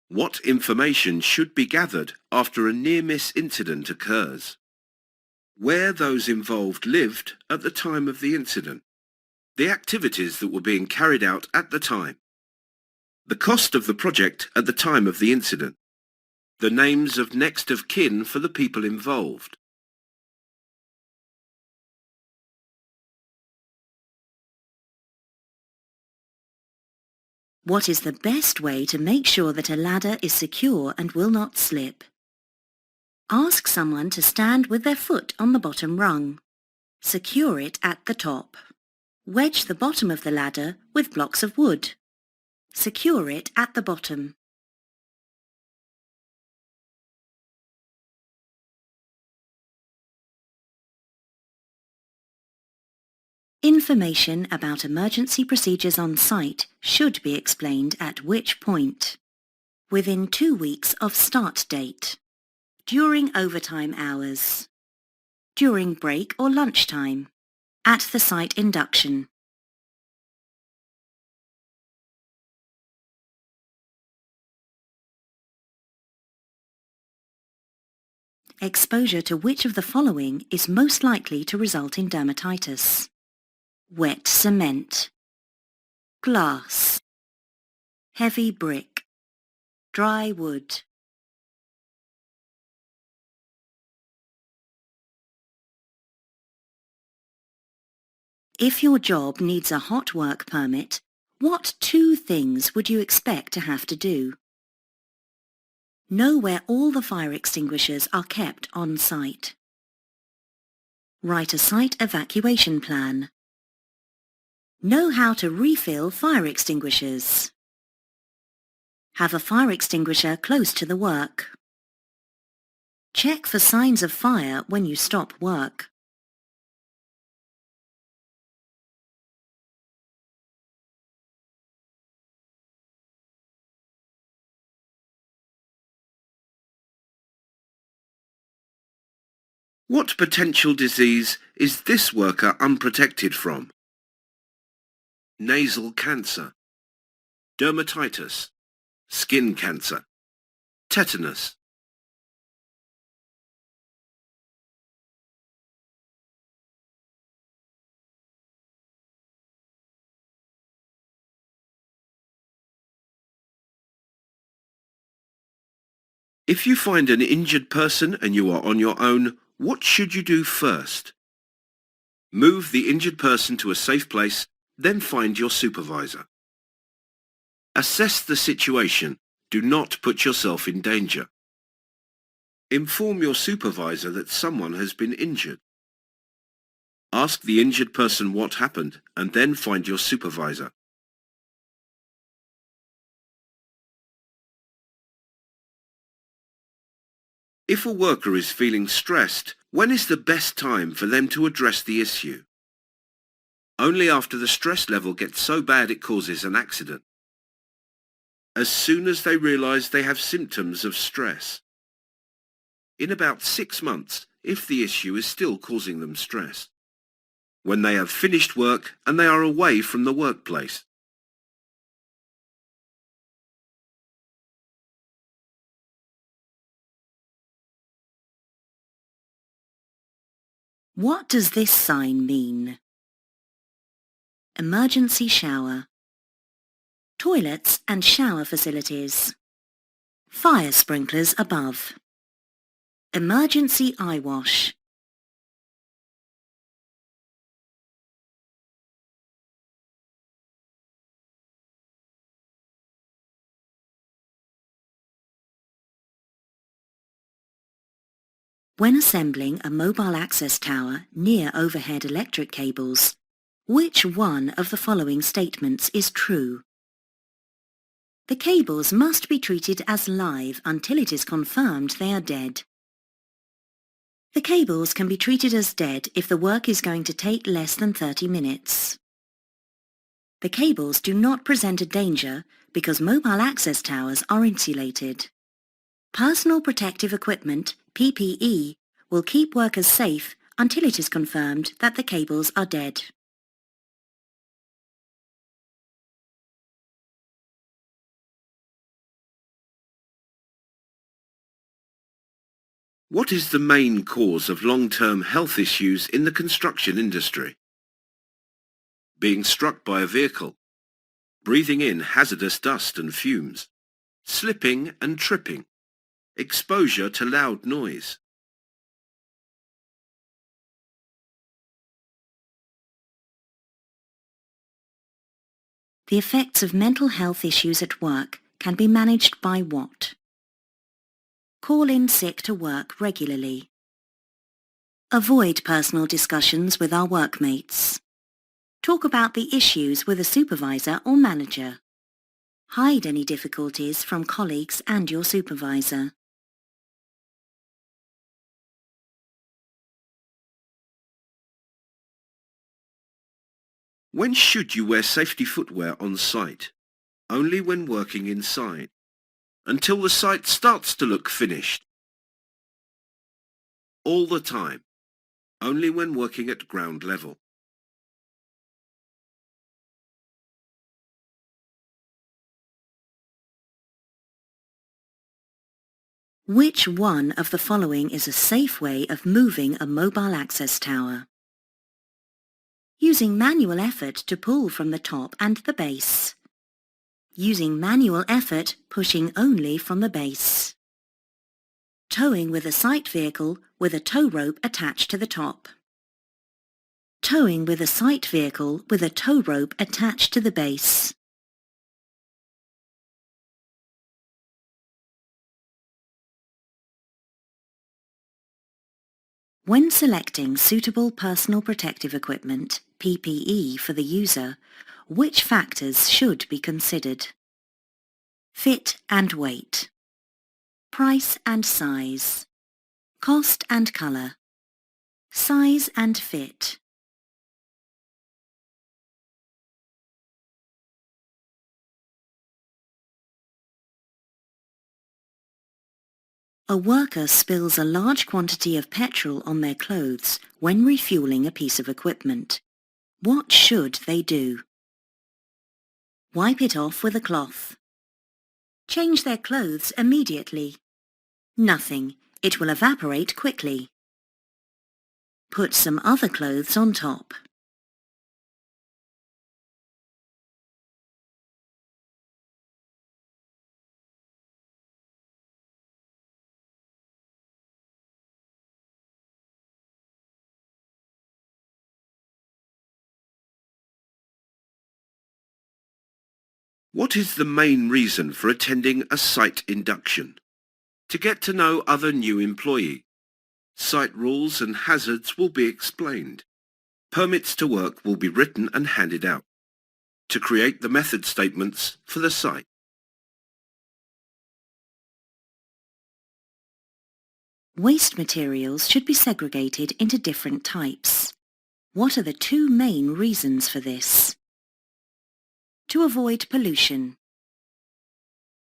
What information should be gathered after a near-miss incident occurs? Where those involved lived at the time of the incident. The activities that were being carried out at the time. The cost of the project at the time of the incident. The names of next of kin for the people involved. What is the best way to make sure that a ladder is secure and will not slip? Ask someone to stand with their foot on the bottom rung. Secure it at the top. Wedge the bottom of the ladder with blocks of wood. Secure it at the bottom. Information about emergency procedures on site should be explained at which point? Within 2 weeks of start date. During overtime hours. During break or lunchtime. At the site induction. Exposure to which of the following is most likely to result in dermatitis? Wet cement, glass, heavy brick, dry wood. If your job needs a hot work permit, what 2 things would you expect to have to do? Know where all the fire extinguishers are kept on site. Write a site evacuation plan. Know how to refill fire extinguishers. Have a fire extinguisher close to the work. Check for signs of fire when you stop work. What potential disease is this worker unprotected from? Nasal cancer, dermatitis, skin cancer, tetanus. If you find an injured person and you are on your own, what should you do first? Move the injured person to a safe place, then find your supervisor. Assess the situation. Do not put yourself in danger. Inform your supervisor that someone has been injured. Ask the injured person what happened and then find your supervisor. If a worker is feeling stressed, when is the best time for them to address the issue? Only after the stress level gets so bad it causes an accident. As soon as they realize they have symptoms of stress. In about 6 months, if the issue is still causing them stress. When they have finished work and they are away from the workplace. What does this sign mean? Emergency shower. Toilets and shower facilities. Fire sprinklers above. Emergency eye wash. When assembling a mobile access tower near overhead electric cables, which one of the following statements is true? The cables must be treated as live until it is confirmed they are dead. The cables can be treated as dead if the work is going to take less than 30 minutes. The cables do not present a danger because mobile access towers are insulated. Personal protective equipment, PPE, will keep workers safe until it is confirmed that the cables are dead. What is the main cause of long-term health issues in the construction industry? Being struck by a vehicle, breathing in hazardous dust and fumes, slipping and tripping, exposure to loud noise. The effects of mental health issues at work can be managed by Whatt. Call in sick to work regularly. Avoid personal discussions with our workmates. Talk about the issues with a supervisor or manager. Hide any difficulties from colleagues and your supervisor. When should you wear safety footwear on site? Only when working inside, until the site starts to look finished. All the time, only when working at ground level. Which one of the following is a safe way of moving a mobile access tower? Using manual effort to pull from the top and the base. Using manual effort pushing only from the base. Towing with a site vehicle with a tow rope attached to the top. Towing with a site vehicle with a tow rope attached to the base. When selecting suitable personal protective equipment, PPE, for the user, which factors should be considered? Fit and weight. Price and size. Cost and colour. Size and fit. A worker spills a large quantity of petrol on their clothes when refuelling a piece of equipment. What should they do? Wipe it off with a cloth. Change their clothes immediately. Nothing. It will evaporate quickly. Put some other clothes on top. What is the main reason for attending a site induction? To get to know other new employee. Site rules and hazards will be explained. Permits to work will be written and handed out. To create the method statements for the site. Waste materials should be segregated into different types. What are the two main reasons for this? To avoid pollution.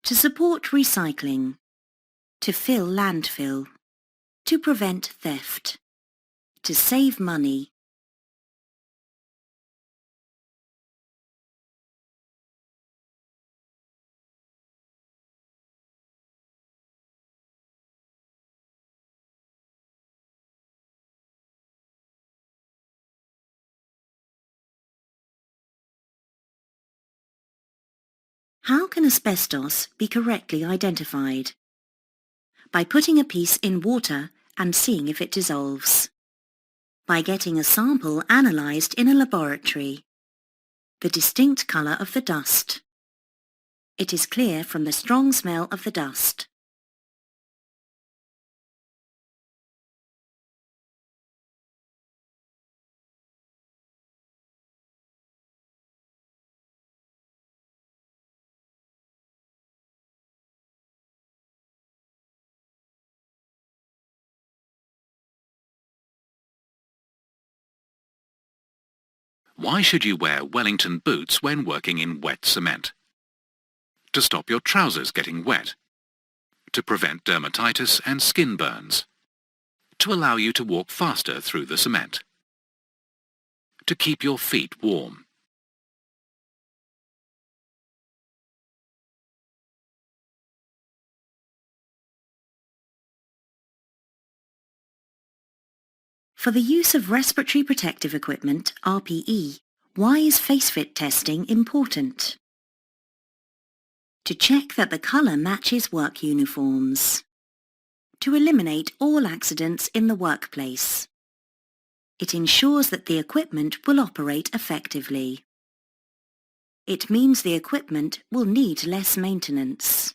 To support recycling. To fill landfill. To prevent theft. To save money. How can asbestos be correctly identified? By putting a piece in water and seeing if it dissolves. By getting a sample analysed in a laboratory. The distinct colour of the dust. It is clear from the strong smell of the dust. Why should you wear Wellington boots when working in wet cement? To stop your trousers getting wet. To prevent dermatitis and skin burns. To allow you to walk faster through the cement. To keep your feet warm. For the use of respiratory protective equipment, RPE, why is face-fit testing important? To check that the colour matches work uniforms. To eliminate all accidents in the workplace. It ensures that the equipment will operate effectively. It means the equipment will need less maintenance.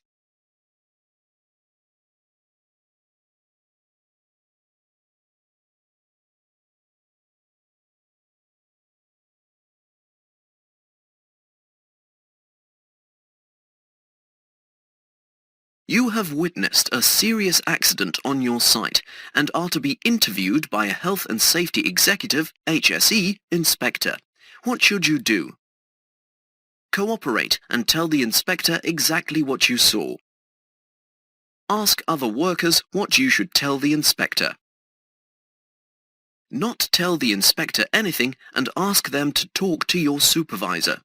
You have witnessed a serious accident on your site and are to be interviewed by a Health and Safety Executive (HSE) inspector. What should you do? Cooperate and tell the inspector exactly what you saw. Ask other workers what you should tell the inspector. Not tell the inspector anything and ask them to talk to your supervisor.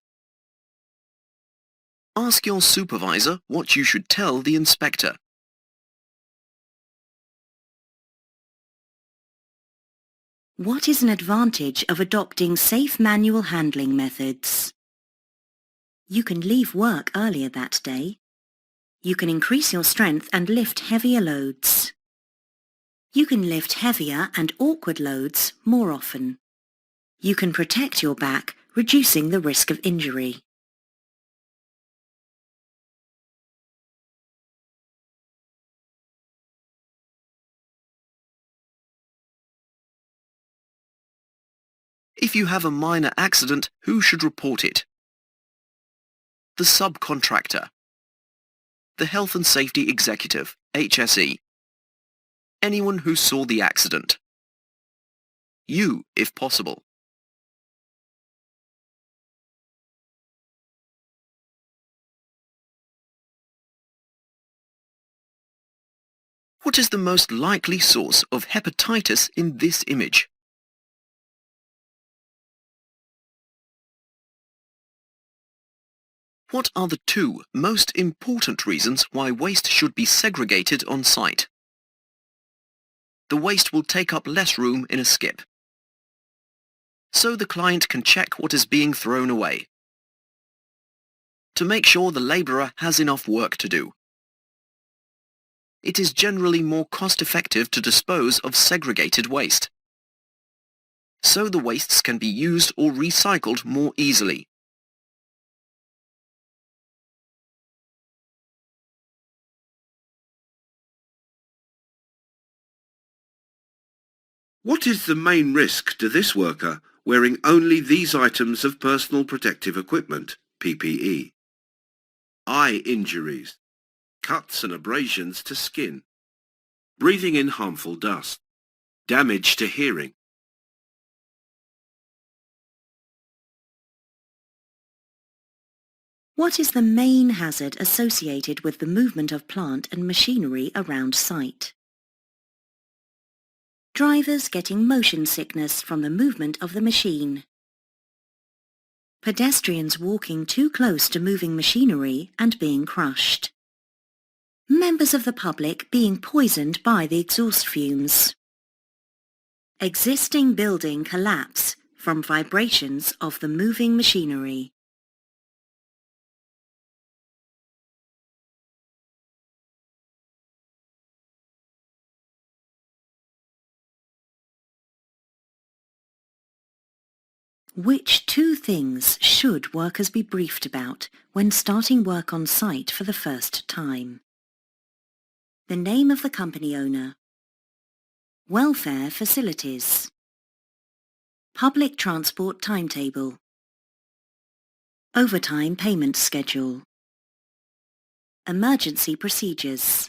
Ask your supervisor what you should tell the inspector. What is an advantage of adopting safe manual handling methods? You can leave work earlier that day. You can increase your strength and lift heavier loads. You can lift heavier and awkward loads more often. You can protect your back, reducing the risk of injury. If you have a minor accident, who should report it? The subcontractor. The Health and Safety Executive, HSE. Anyone who saw the accident. You, if possible. What is the most likely source of hepatitis in this image? What are the two most important reasons why waste should be segregated on site? The waste will take up less room in a skip. So the client can check what is being thrown away. To make sure the labourer has enough work to do. It is generally more cost-effective to dispose of segregated waste. So the wastes can be used or recycled more easily. What is the main risk to this worker wearing only these items of personal protective equipment, PPE? Eye injuries, cuts and abrasions to skin, breathing in harmful dust, damage to hearing. What is the main hazard associated with the movement of plant and machinery around site? Drivers getting motion sickness from the movement of the machine. Pedestrians walking too close to moving machinery and being crushed. Members of the public being poisoned by the exhaust fumes. Existing building collapse from vibrations of the moving machinery. Which two things should workers be briefed about when starting work on site for the first time? The name of the company owner. Welfare facilities. Public transport timetable. Overtime payment schedule. Emergency procedures.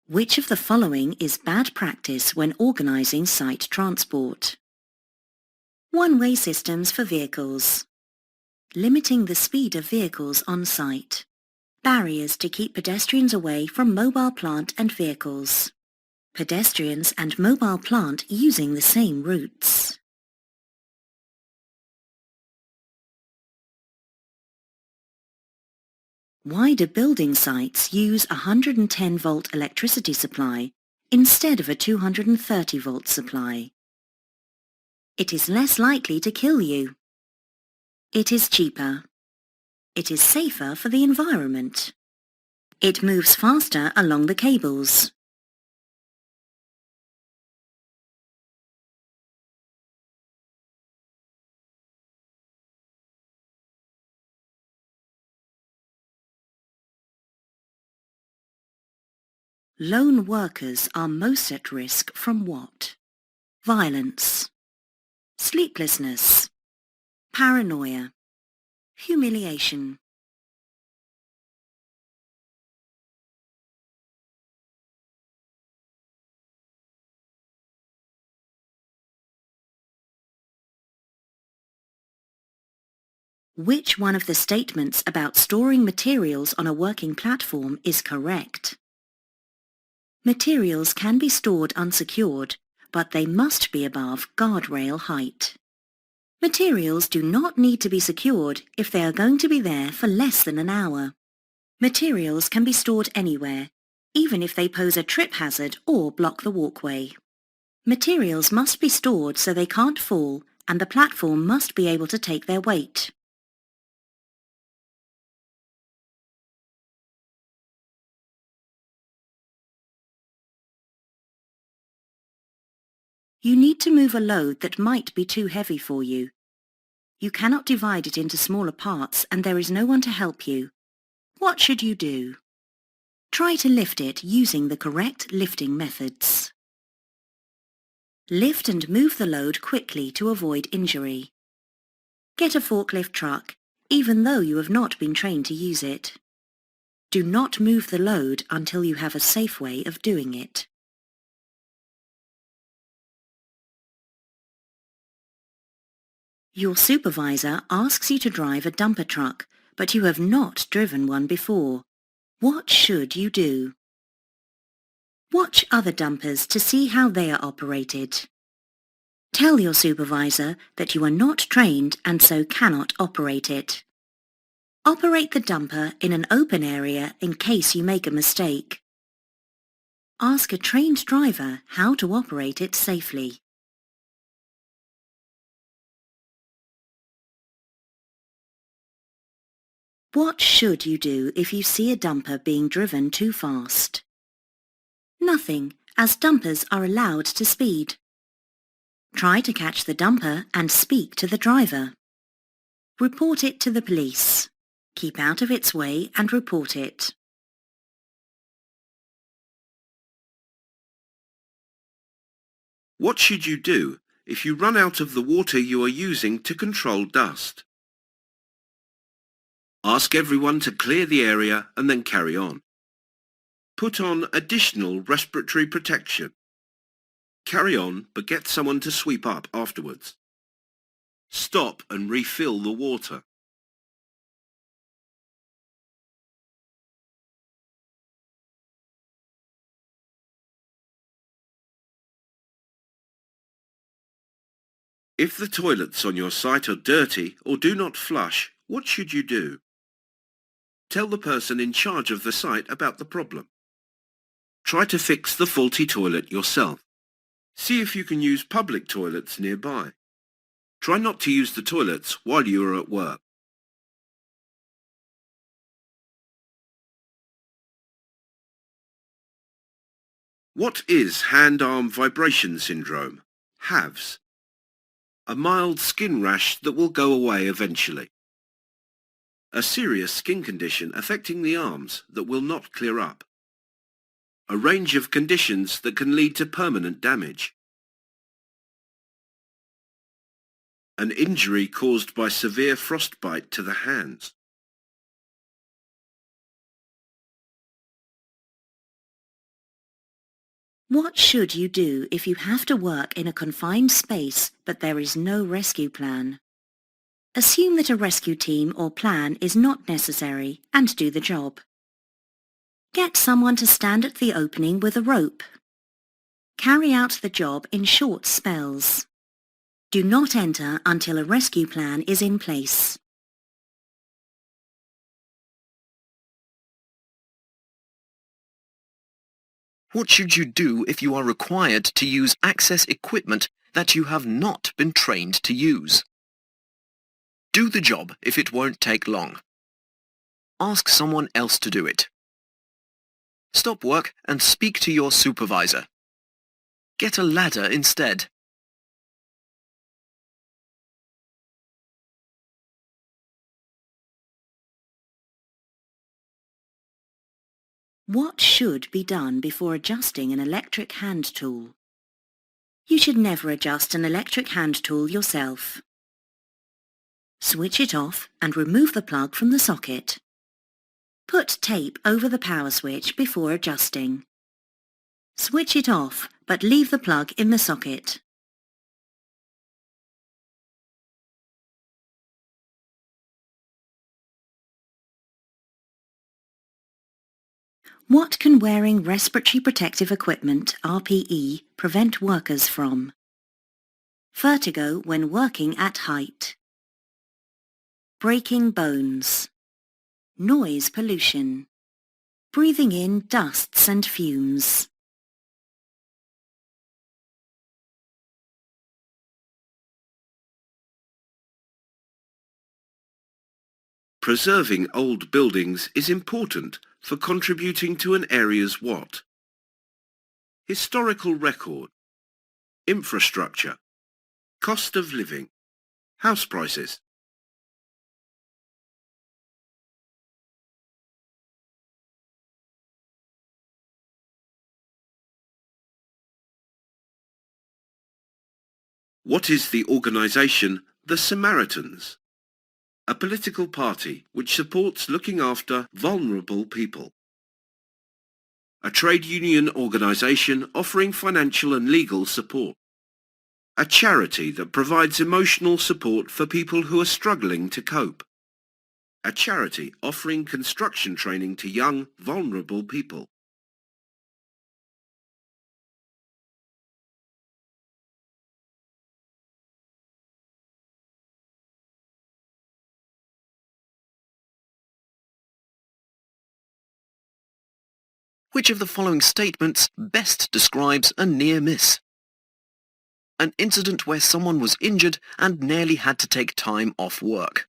Which of the following is bad practice when organising site transport? One-way systems for vehicles. Limiting the speed of vehicles on site. Barriers to keep pedestrians away from mobile plant and vehicles. Pedestrians and mobile plant using the same routes. Why do building sites use a 110-volt electricity supply instead of a 230-volt supply? It is less likely to kill you. It is cheaper. It is safer for the environment. It moves faster along the cables. Lone workers are most at risk from what? Violence, sleeplessness, paranoia, humiliation. Which one of the statements about storing materials on a working platform is correct? Materials can be stored unsecured, but they must be above guardrail height. Materials do not need to be secured if they are going to be there for less than an hour. Materials can be stored anywhere, even if they pose a trip hazard or block the walkway. Materials must be stored so they can't fall, and the platform must be able to take their weight. You need to move a load that might be too heavy for you. You cannot divide it into smaller parts and there is no one to help you. What should you do? Try to lift it using the correct lifting methods. Lift and move the load quickly to avoid injury. Get a forklift truck, even though you have not been trained to use it. Do not move the load until you have a safe way of doing it. Your supervisor asks you to drive a dumper truck, but you have not driven one before. What should you do? Watch other dumpers to see how they are operated. Tell your supervisor that you are not trained and so cannot operate it. Operate the dumper in an open area in case you make a mistake. Ask a trained driver how to operate it safely. What should you do if you see a dumper being driven too fast? Nothing, as dumpers are allowed to speed. Try to catch the dumper and speak to the driver. Report it to the police. Keep out of its way and report it. What should you do if you run out of the water you are using to control dust? Ask everyone to clear the area and then carry on. Put on additional respiratory protection. Carry on, but get someone to sweep up afterwards. Stop and refill the water. If the toilets on your site are dirty or do not flush, what should you do? Tell the person in charge of the site about the problem. Try to fix the faulty toilet yourself. See if you can use public toilets nearby. Try not to use the toilets while you are at work. What is hand-arm vibration syndrome? HAVS. A mild skin rash that will go away eventually. A serious skin condition affecting the arms that will not clear up. A range of conditions that can lead to permanent damage. An injury caused by severe frostbite to the hands. What should you do if you have to work in a confined space but there is no rescue plan? Assume that a rescue team or plan is not necessary and do the job. Get someone to stand at the opening with a rope. Carry out the job in short spells. Do not enter until a rescue plan is in place. What should you do if you are required to use access equipment that you have not been trained to use? Do the job if it won't take long. Ask someone else to do it. Stop work and speak to your supervisor. Get a ladder instead. What should be done before adjusting an electric hand tool? You should never adjust an electric hand tool yourself. Switch it off and remove the plug from the socket. Put tape over the power switch before adjusting. Switch it off, but leave the plug in the socket. What can wearing respiratory protective equipment, RPE, prevent workers from? Vertigo when working at height. Breaking bones. Noise pollution. Breathing in dusts and fumes. Preserving old buildings is important for contributing to an area's Whaat. Historical record, infrastructure, cost of living, house prices. What is the organisation the Samaritans? A political party which supports looking after vulnerable people. A trade union organisation offering financial and legal support. A charity that provides emotional support for people who are struggling to cope. A charity offering construction training to young, vulnerable people. Which of the following statements best describes a near miss? An incident where someone was injured and nearly had to take time off work.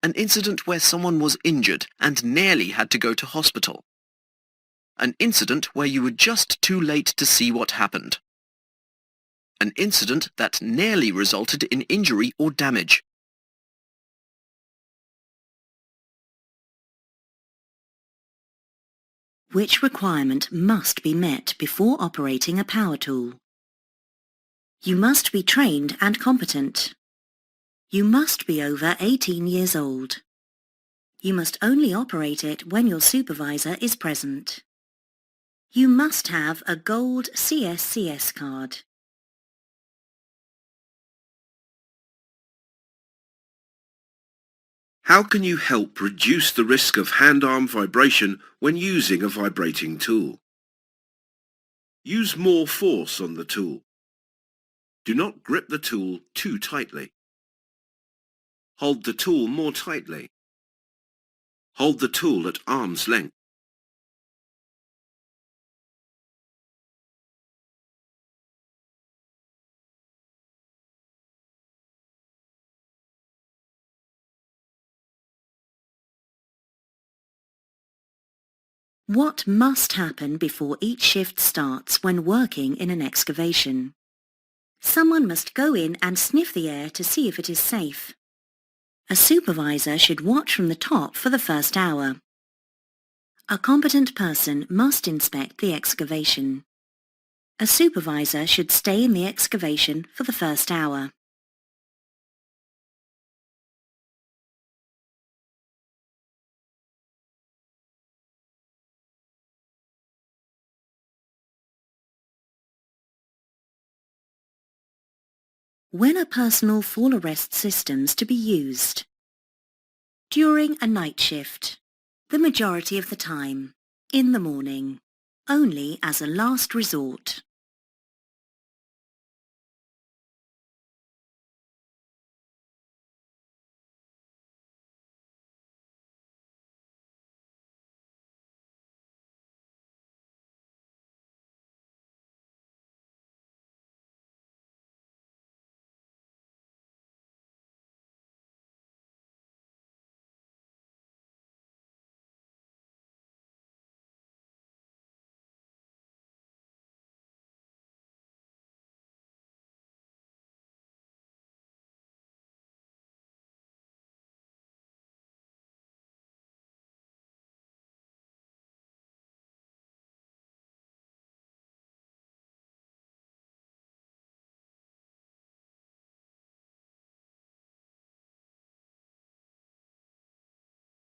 An incident where someone was injured and nearly had to go to hospital. An incident where you were just too late to see what happened. An incident that nearly resulted in injury or damage. Which requirement must be met before operating a power tool? You must be trained and competent. You must be over 18 years old. You must only operate it when your supervisor is present. You must have a gold CSCS card. How can you help reduce the risk of hand-arm vibration when using a vibrating tool? Use more force on the tool. Do not grip the tool too tightly. Hold the tool more tightly. Hold the tool at arm's length. What must happen before each shift starts when working in an excavation? Someone must go in and sniff the air to see if it is safe. A supervisor should watch from the top for the first hour. A competent person must inspect the excavation. A supervisor should stay in the excavation for the first hour. When are personal fall arrest systems to be used? During a night shift, the majority of the time, in the morning, only as a last resort.